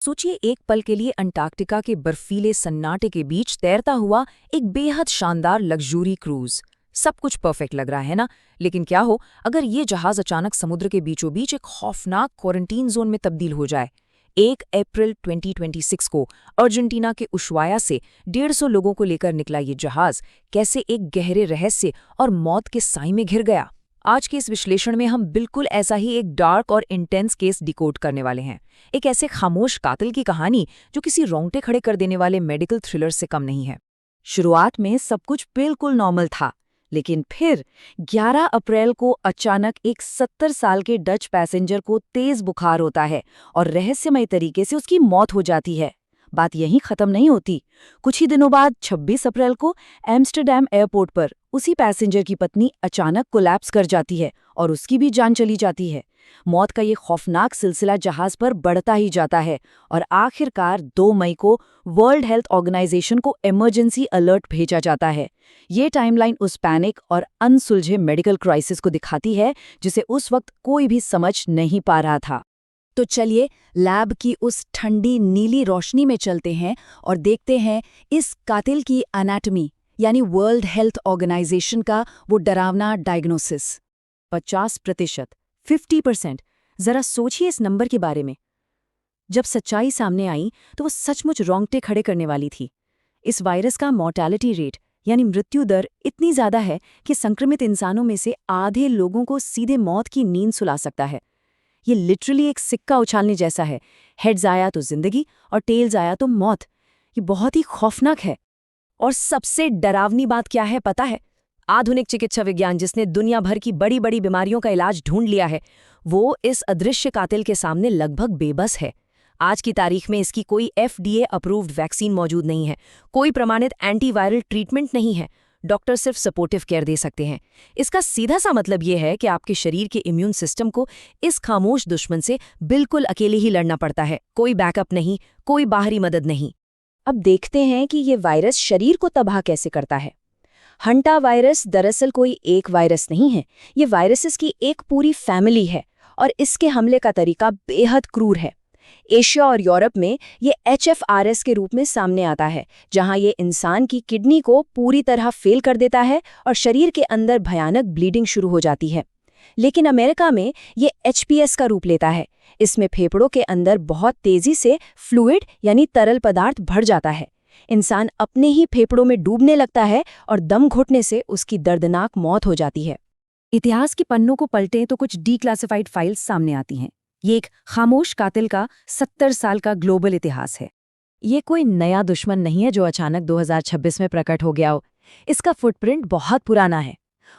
सोचिए एक पल के लिए अंटार्कटिका के बर्फीले सन्नाटे के बीच तैरता हुआ एक बेहद शानदार लग्जूरी क्रूज। सब कुछ परफेक्ट लग रहा है ना। लेकिन क्या हो अगर ये जहाज अचानक समुद्र के बीचों बीच एक खौफनाक क्वारंटीन जोन में तब्दील हो जाए। 1 अप्रैल 2026 को अर्जेंटीना के उशवाया से 150 लोगों को लेकर निकला ये जहाज कैसे एक गहरे रहस्य और मौत के साए में घिर गया। आज के इस विश्लेषण में हम बिल्कुल ऐसा ही एक डार्क और इंटेंस केस डिकोड करने वाले हैं। एक ऐसे खामोश कातिल की कहानी जो किसी रोंगटे खड़े कर देने वाले मेडिकल थ्रिलर से कम नहीं है। शुरुआत में सब कुछ बिल्कुल नॉर्मल था, लेकिन फिर 11 अप्रैल को अचानक एक 70 साल के डच पैसेंजर को तेज बुखार होता है और रहस्यमय तरीके से उसकी मौत हो जाती है। बात यहीं खत्म नहीं होती। कुछ ही दिनों बाद 26 अप्रैल को एम्स्टर्डम एयरपोर्ट पर उसी पैसेंजर की पत्नी अचानक कोलैप्स कर जाती है और उसकी भी जान चली जाती है। मौत का ये खौफनाक सिलसिला जहाज पर बढ़ता ही जाता है और आखिरकार 2 मई को वर्ल्ड हेल्थ ऑर्गेनाइजेशन को इमरजेंसी अलर्ट भेजा जाता है। ये टाइमलाइन उस पैनिक और अनसुलझे मेडिकल क्राइसिस को दिखाती है जिसे उस वक्त कोई भी समझ नहीं पा रहा था। तो चलिए लैब की उस ठंडी नीली रोशनी में चलते हैं और देखते हैं इस कातिल की एनाटॉमी, यानी वर्ल्ड हेल्थ ऑर्गेनाइजेशन का वो डरावना डायग्नोसिस। 50%, 50%। जरा सोचिए इस नंबर के बारे में। जब सच्चाई सामने आई तो वो सचमुच रोंगटे खड़े करने वाली थी। इस वायरस का मॉर्टैलिटी रेट यानी मृत्यु दर इतनी ज्यादा है कि संक्रमित इंसानों में से आधे लोगों को सीधे मौत की नींद सुला सकता है। ये लिटरली एक सिक्का उछालने जैसा है। हेड्स आया तो जिंदगी और टेल्स आया तो मौत। ये बहुत ही खौफनाक है। और सबसे डरावनी बात क्या है पता है? आधुनिक चिकित्सा विज्ञान जिसने दुनिया भर की बड़ी बड़ी बीमारियों का इलाज ढूंढ लिया है, वो इस अदृश्य कातिल के सामने लगभग बेबस है। आज की तारीख में इसकी कोई FDA अप्रूव्ड वैक्सीन मौजूद नहीं है, कोई प्रमाणित एंटीवायरल ट्रीटमेंट नहीं है। डॉक्टर सिर्फ सपोर्टिव केयर दे सकते हैं। इसका सीधा सा मतलब ये है कि आपके शरीर के इम्यून सिस्टम को इस खामोश दुश्मन से बिल्कुल अकेले ही लड़ना पड़ता है। कोई बैकअप नहीं, कोई बाहरी मदद नहीं। अब देखते हैं कि ये वायरस शरीर को तबाह कैसे करता है। हंटा वायरस दरअसल कोई एक वायरस नहीं है। ये वायरसेस की एक पूरी फैमिली है और इसके हमले का तरीका बेहद क्रूर है। एशिया और यूरोप में ये HFRS के रूप में सामने आता है, जहां ये इंसान की किडनी को पूरी तरह फेल कर देता है और शरीर के अंदर भयानक ब्लीडिंग शुरू हो जाती है। लेकिन अमेरिका में ये HPS का रूप लेता है। इसमें फेफड़ों के अंदर बहुत तेजी से फ्लूइड यानी तरल पदार्थ भर जाता है। इंसान अपने ही फेफड़ों में डूबने लगता है और दम घुटने से उसकी दर्दनाक मौत हो जाती है। इतिहास के पन्नों को पलटें तो कुछ डीक्लासिफाइड फाइल्स सामने आती हैं। ये एक खामोश कातिल का 70 साल का ग्लोबल इतिहास है। ये कोई नया दुश्मन नहीं है जो अचानक 2026 में प्रकट हो गया हो। इसका फुटप्रिंट बहुत पुराना है।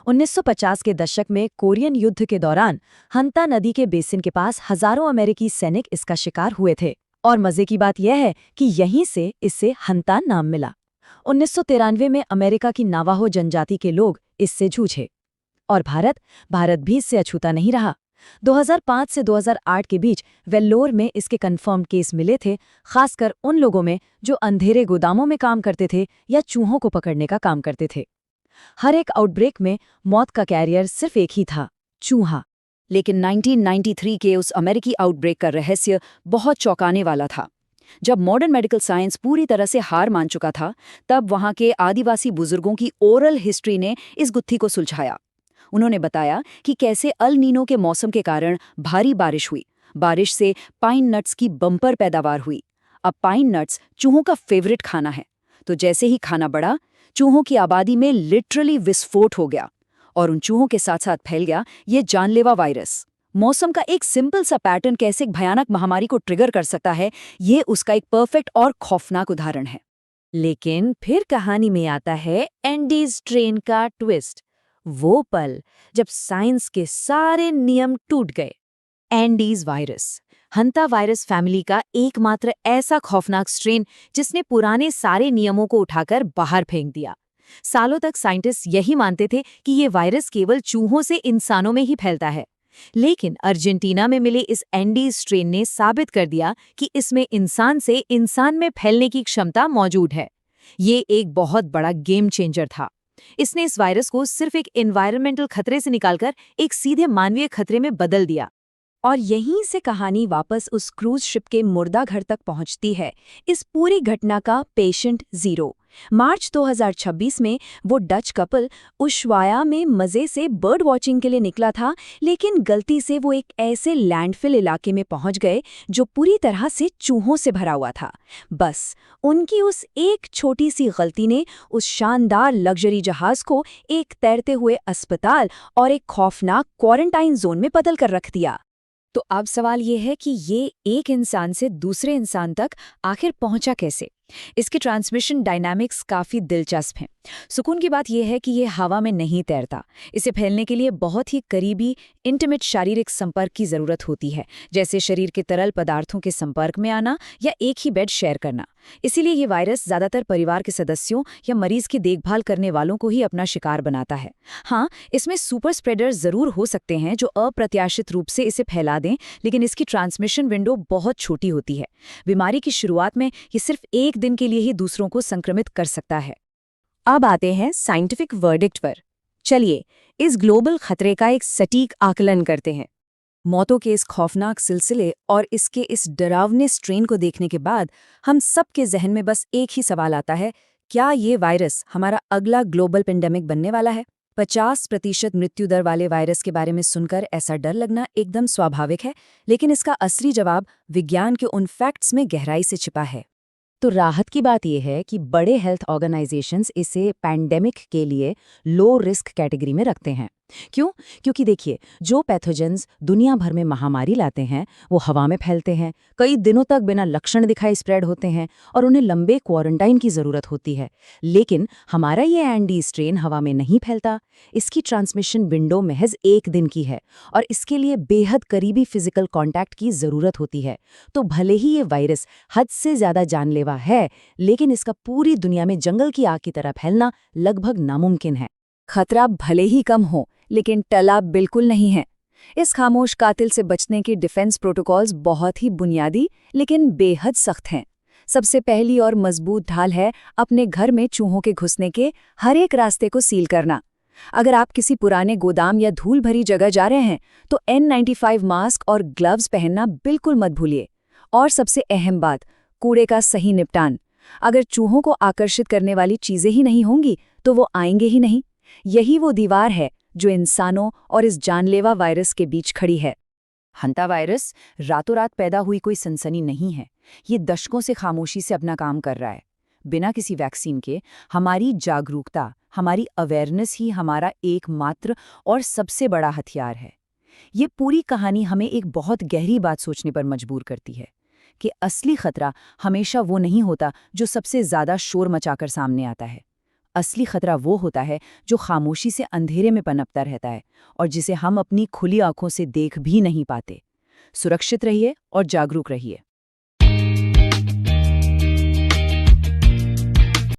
1950 के दशक में कोरियन युद्ध के दौरान हंता नदी के बेसिन के पास हजारों अमेरिकी सैनिक इसका शिकार हुए थे और मजे की बात यह है कि यहीं से इसे हंता नाम मिला। 1993 में अमेरिका की नावाहो जनजाति के लोग इससे जूझे और भारत भी इससे अछूता नहीं रहा। 2005 से 2008 के बीच वेल्लोर में इसके कंफर्म्ड केस मिले थे, खासकर उन लोगों में जो अंधेरे गोदामों में काम करते थे या चूहों को पकड़ने का काम करते थे। हर एक आउटब्रेक में मौत का कैरियर सिर्फ एक ही था, चूहा। लेकिन 1993 के उस अमेरिकी आउटब्रेक का रहस्य बहुत चौंकाने वाला था। जब मॉडर्न मेडिकल साइंस पूरी तरह से हार मान चुका था, तब वहां के आदिवासी बुजुर्गों की ओरल हिस्ट्री ने इस गुत्थी को सुलझाया। उन्होंने बताया कि कैसे अल नीनो के मौसम के कारण भारी बारिश हुई। बारिश से पाइन नट्स की बम्पर पैदावार हुई। अब पाइन नट्स चूहों का फेवरेट खाना है, तो जैसे ही खाना बढ़ा, चूहों की आबादी में लिटरली विस्फोट हो गया और उन चूहों के साथ साथ फैल गया ये जानलेवा वायरस। मौसम का एक सिंपल सा पैटर्न कैसे एक भयानक महामारी को ट्रिगर कर सकता है, ये उसका एक परफेक्ट और खौफनाक उदाहरण है। लेकिन फिर कहानी में आता है एंडीज स्ट्रेन का ट्विस्ट, वो पल जब साइंस के सारे नियम टूट गए। एंडीज वायरस, हंता वायरस फैमिली का एकमात्र ऐसा खौफनाक स्ट्रेन जिसने पुराने सारे नियमों को उठाकर बाहर फेंक दिया। सालों तक साइंटिस्ट यही मानते थे कि ये वायरस केवल चूहों से इंसानों में ही फैलता है, लेकिन अर्जेंटीना में मिले इस एंडीज स्ट्रेन ने साबित कर दिया कि इसमें इंसान से इंसान में फैलने की क्षमता मौजूद है। ये एक बहुत बड़ा गेम चेंजर था। इसने इस वायरस को सिर्फ एक एनवायरमेंटल खतरे से निकालकर एक सीधे मानवीय खतरे में बदल दिया। और यहीं से कहानी वापस उस क्रूज शिप के मुर्दा घर तक पहुंचती है। इस पूरी घटना का पेशेंट जीरो। मार्च 2026 में वो डच कपल उशवाया में मजे से बर्ड वॉचिंग के लिए निकला था, लेकिन गलती से वो एक ऐसे लैंडफिल इलाके में पहुंच गए जो पूरी तरह से चूहों से भरा हुआ था। बस उनकी उस एक छोटी सी गलती ने उस शानदार लग्जरी जहाज को एक तैरते हुए अस्पताल और एक खौफनाक क्वारंटाइन जोन में बदल कर रख दिया। तो अब सवाल ये है कि ये एक इंसान से दूसरे इंसान तक आखिर पहुंचा कैसे? इसके ट्रांसमिशन डायनामिक्स काफ़ी दिलचस्प हैं। सुकून की बात यह है कि ये हवा में नहीं तैरता। इसे फैलने के लिए बहुत ही करीबी इंटीमेट शारीरिक संपर्क की ज़रूरत होती है, जैसे शरीर के तरल पदार्थों के संपर्क में आना या एक ही बेड शेयर करना। इसीलिए ये वायरस ज़्यादातर परिवार के सदस्यों या मरीज की देखभाल करने वालों को ही अपना शिकार बनाता है। हाँ, इसमें सुपर स्प्रेडर ज़रूर हो सकते हैं जो अप्रत्याशित रूप से इसे फैला दें, लेकिन इसकी ट्रांसमिशन विंडो बहुत छोटी होती है। बीमारी की शुरुआत में ये सिर्फ एक दिन के लिए ही दूसरों को संक्रमित कर सकता है। अब आते हैं साइंटिफिक वर्डिक्ट पर। चलिए इस ग्लोबल खतरे का एक सटीक आकलन करते हैं। मौतों के इस खौफनाक सिलसिले और इसके इस डरावने स्ट्रेन को देखने के बाद हम सबके जहन में बस एक ही सवाल आता है, क्या ये वायरस हमारा अगला ग्लोबल पेंडेमिक बनने वाला है? 50% मृत्यु दर वाले वायरस के बारे में सुनकर ऐसा डर लगना एकदम स्वाभाविक है, लेकिन इसका असली जवाब विज्ञान के उन फैक्ट्स में गहराई से छिपा है। तो राहत की बात यह है कि बड़े हेल्थ ऑर्गेनाइजेशंस इसे पैंडेमिक के लिए लो रिस्क कैटेगरी में रखते हैं। क्यों? क्योंकि देखिए, जो पैथोजेंस दुनिया भर में महामारी लाते हैं वो हवा में फैलते हैं, कई दिनों तक बिना लक्षण दिखाए स्प्रेड होते हैं और उन्हें लंबे क्वारंटाइन की ज़रूरत होती है। लेकिन हमारा ये एंडी स्ट्रेन हवा में नहीं फैलता। इसकी ट्रांसमिशन विंडो महज एक दिन की है और इसके लिए बेहद करीबी फिजिकल कॉन्टैक्ट की ज़रूरत होती है। तो भले ही ये वायरस हद से ज़्यादा जानलेवा है, लेकिन इसका पूरी दुनिया में जंगल की आग की तरह फैलना लगभग नामुमकिन है। खतरा भले ही कम हो, लेकिन टला बिल्कुल नहीं है। इस खामोश कातिल से बचने के डिफेंस प्रोटोकॉल्स बहुत ही बुनियादी लेकिन बेहद सख्त हैं। सबसे पहली और मजबूत ढाल है अपने घर में चूहों के घुसने के हर एक रास्ते को सील करना। अगर आप किसी पुराने गोदाम या धूल भरी जगह जा रहे हैं तो N95 मास्क और ग्लव्स पहनना बिल्कुल मत भूलिए। और सबसे अहम बात, कूड़े का सही निपटान। अगर चूहों को आकर्षित करने वाली चीजें ही नहीं होंगी तो वो आएंगे ही नहीं। यही वो दीवार है जो इंसानों और इस जानलेवा वायरस के बीच खड़ी है। हंटा वायरस रातों रात पैदा हुई कोई सनसनी नहीं है। ये दशकों से खामोशी से अपना काम कर रहा है। बिना किसी वैक्सीन के हमारी जागरूकता, हमारी अवेयरनेस ही हमारा एकमात्र और सबसे बड़ा हथियार है। ये पूरी कहानी हमें एक बहुत गहरी बात सोचने पर मजबूर करती है कि असली खतरा हमेशा वो नहीं होता जो सबसे ज्यादा शोर मचाकर सामने आता है। असली खतरा वो होता है जो खामोशी से अंधेरे में पनपता रहता है और जिसे हम अपनी खुली आंखों से देख भी नहीं पाते। सुरक्षित रहिए और जागरूक रहिए।